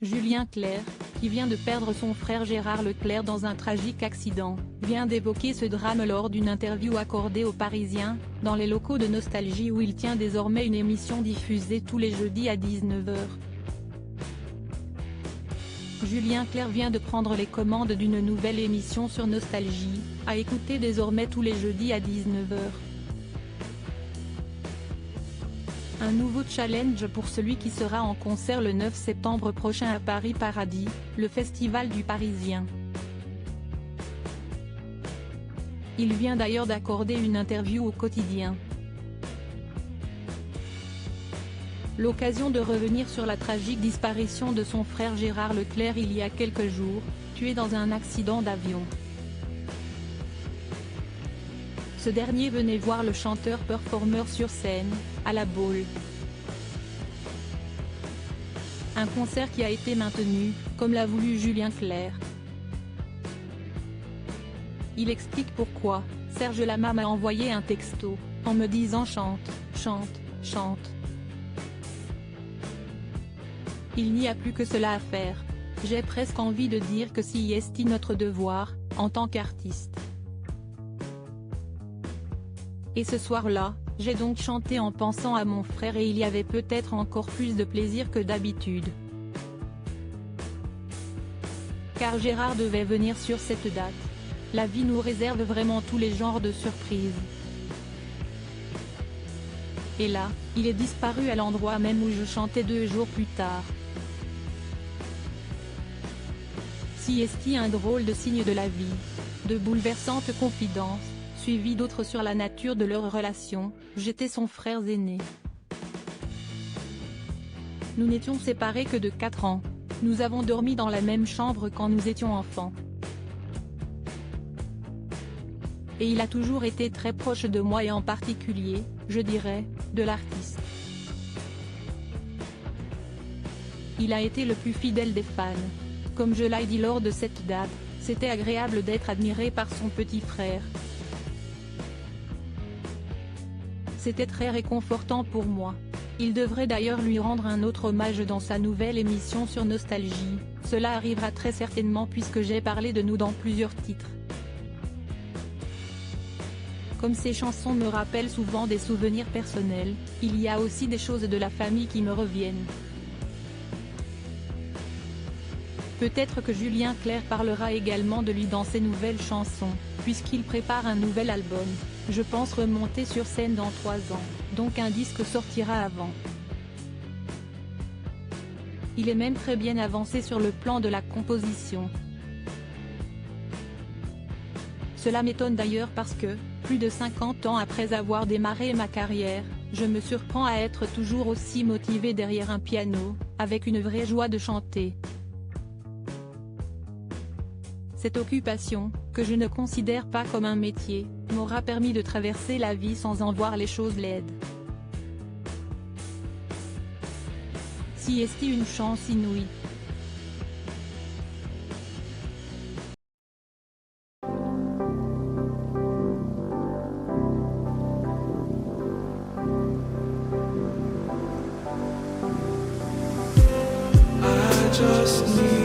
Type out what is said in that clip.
Julien Clerc, qui vient de perdre son frère Gérard Leclerc dans un tragique accident, vient d'évoquer ce drame lors d'une interview accordée aux Parisiens, dans les locaux de Nostalgie où il tient désormais une émission diffusée tous les jeudis à 19 h. Julien Clerc vient de prendre les commandes d'une nouvelle émission sur Nostalgie, à écouter désormais tous les jeudis à 19 h. Un nouveau challenge pour celui qui sera en concert le 9 septembre prochain à Paris Paradis, le festival du Parisien. Il vient d'ailleurs d'accorder une interview au Quotidien. L'occasion de revenir sur la tragique disparition de son frère Gérard Leclerc il y a quelques jours, tué dans un accident d'avion. Ce dernier venait voir le chanteur-performeur sur scène, à la Baule. Un concert qui a été maintenu, comme l'a voulu Julien Clerc. Il explique pourquoi. Serge Lama m'a envoyé un texto, en me disant chante, chante, chante. Il n'y a plus que cela à faire. J'ai presque envie de dire que si est notre devoir, en tant qu'artiste. Et ce soir-là, j'ai donc chanté en pensant à mon frère et il y avait peut-être encore plus de plaisir que d'habitude. Car Gérard devait venir sur cette date. La vie nous réserve vraiment tous les genres de surprises. Et là, il est disparu à l'endroit même où je chantais 2 jours plus tard. Si est un drôle de signe de la vie. De bouleversantes confidences, suivies d'autres sur la nature de leur relation. J'étais son frère aîné. Nous n'étions séparés que de 4 ans. Nous avons dormi dans la même chambre quand nous étions enfants. Et il a toujours été très proche de moi et en particulier, je dirais, de l'artiste. Il a été le plus fidèle des fans. Comme je l'ai dit lors de cette date, c'était agréable d'être admiré par son petit frère. C'était très réconfortant pour moi. Il devrait d'ailleurs lui rendre un autre hommage dans sa nouvelle émission sur Nostalgie, cela arrivera très certainement puisque j'ai parlé de nous dans plusieurs titres. Comme ces chansons me rappellent souvent des souvenirs personnels, il y a aussi des choses de la famille qui me reviennent. Peut-être que Julien Clerc parlera également de lui dans ses nouvelles chansons, puisqu'il prépare un nouvel album, je pense remonter sur scène dans 3 ans, donc un disque sortira avant. Il est même très bien avancé sur le plan de la composition. Cela m'étonne d'ailleurs parce que, plus de 50 ans après avoir démarré ma carrière, je me surprends à être toujours aussi motivé derrière un piano, avec une vraie joie de chanter. Cette occupation, que je ne considère pas comme un métier, m'aura permis de traverser la vie sans en voir les choses laides. Si est une chance inouïe. I just need